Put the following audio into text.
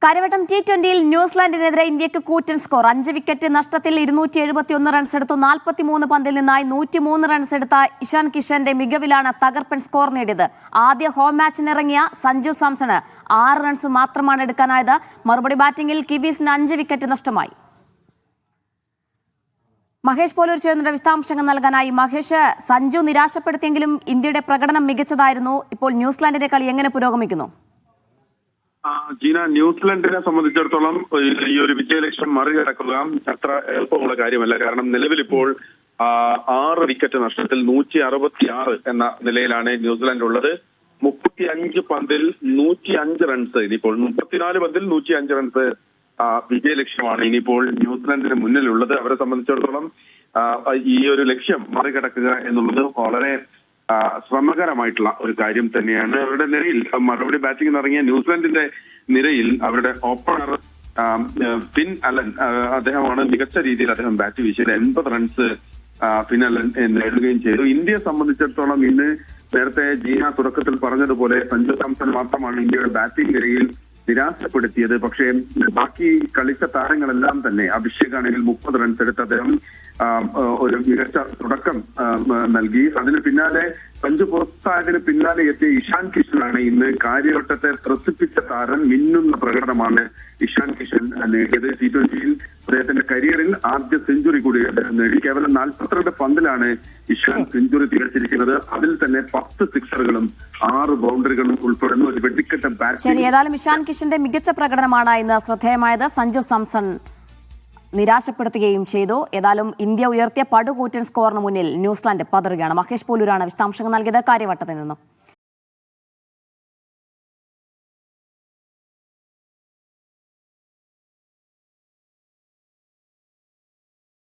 കാര്യവട്ടം T20-യിൽ ന്യൂസിലാൻഡിനെതിരെ ഇന്ത്യക്ക് കൂറ്റൻ score. 5 wicket നഷ്ടത്തിൽ 271 റൺസ് എടുത്തു. 43 പന്തിൽ നിന്നായി 103 റൺസ് എടുത്ത ഇഷാൻ കിഷന്റെ മികവിലാണ് തകർപ്പൻ സ്കോർ നേടിയത്. ആദ്യ ഹോം മാച്ചിനിറങ്ങിയ സഞ്ജു സാംസണ് 6 റൺസ് മാത്രമാണ് എടുക്കാനായത്. മറുപടി ബാറ്റിംഗിൽ കിവീസിന് 5 വിക്കറ്റ് നഷ്ടമായി. മഹേഷ് പോലൂർ ചേർന്നിട്ട് വിശദാംശങ്ങൾ നൽകാനായി. മഹേഷ്, സഞ്ജു നിരാശപ്പെടുത്തിയെങ്കിലും ഇന്ത്യയുടെ പ്രകടനം മികച്ചതായിരുന്നു. ഇപ്പോൾ ന്യൂസിലാൻഡിന്റെ കളി എങ്ങനെ പുരോഗമിക്കുന്നു? ജീന, ന്യൂസിലൻഡിനെ സംബന്ധിച്ചിടത്തോളം ഈ ഒരു വിജയലക്ഷ്യം മറികടക്കുക അത്ര എളുപ്പമുള്ള കാര്യമല്ല. കാരണം നിലവിലിപ്പോൾ 6 വിക്കറ്റ് നഷ്ടത്തിൽ 166 എന്ന നിലയിലാണ് ന്യൂസിലാൻഡ് ഉള്ളത്. 35 പന്തിൽ 105 റൺസ്. ഇനിയിപ്പോൾ 34 പന്തിൽ 105 റൺസ് വിജയലക്ഷ്യമാണ് ഇനിയിപ്പോൾ ന്യൂസിലൻഡിന് മുന്നിലുള്ളത്. അവരെ സംബന്ധിച്ചിടത്തോളം ഈ ഒരു ലക്ഷ്യം മറികടക്കുക എന്നുള്ളത് വളരെ ശ്രമകരമായിട്ടുള്ള ഒരു കാര്യം തന്നെയാണ്. അവരുടെ നിരയിൽ മറുപടി ബാറ്റിംഗിന് ഇറങ്ങിയ ന്യൂസിലാൻഡിന്റെ നിരയിൽ അവരുടെ ഓപ്പണർ ഫിൻ അലൻ, അദ്ദേഹമാണ് മികച്ച രീതിയിൽ അദ്ദേഹം ബാറ്റ് വീശിയത്. 80 റൺസ് ഫിൻ അലൻ നേടുകയും ചെയ്തു. ഇന്ത്യയെ സംബന്ധിച്ചിടത്തോളം ഇന്ന് നേരത്തെ ജീന തുടക്കത്തിൽ പറഞ്ഞതുപോലെ സഞ്ജു സാംസൺ മാത്രമാണ് ഇന്ത്യയുടെ ബാറ്റിംഗ് നിരയിൽ നിരാശപ്പെടുത്തിയത്. പക്ഷേ ബാക്കി കളിച്ച താരങ്ങളെല്ലാം തന്നെ, അഭിഷേക് ആണെങ്കിൽ 30 റൺസ് എടുത്ത് അദ്ദേഹം ഒരു മികച്ച തുടക്കം നൽകി. അതിന് പിന്നാലെ സഞ്ജു പുറത്തായതിന് പിന്നാലെ എത്തിയ ഇഷാൻ കിഷനാണ് ഇന്ന് കാര്യവട്ടത്തെ ത്രസിപ്പിച്ച താരം. മിന്നുന്ന പ്രകടനമാണ് ഇഷാൻ കിഷൻ നേടിയത്. T20-യിൽ അദ്ദേഹത്തിന്റെ കരിയറിൽ ആദ്യ സെഞ്ചുറി കൂടി അദ്ദേഹം നേടി. കേവലം 42 പന്തിലാണ് ഇഷാൻ സെഞ്ചുറി തികച്ചിരിക്കുന്നത്. അതിൽ തന്നെ 10 സിക്സറുകളും 6 ബൗണ്ടറികളും ഉൾപ്പെടുന്ന ഒരു വെടിക്കെട്ട ബാറ്റിംഗ്. ഏതായാലും ഇഷാൻ കിഷന്റെ മികച്ച പ്രകടനമാണ് ഇന്ന് ശ്രദ്ധേയമായത്. സഞ്ജു സാംസൺ നിരാശപ്പെടുത്തുകയും ചെയ്തു. ഏതായാലും ഇന്ത്യ ഉയർത്തിയ പടുകൂറ്റൻ സ്കോറിന് മുന്നിൽ ന്യൂസിലാൻഡ് പതറുകയാണ്. മഹേഷ് പോലൂരാണ് വിശദാംശങ്ങൾ നൽകിയത് കാര്യവട്ടത്തിൽ നിന്നും.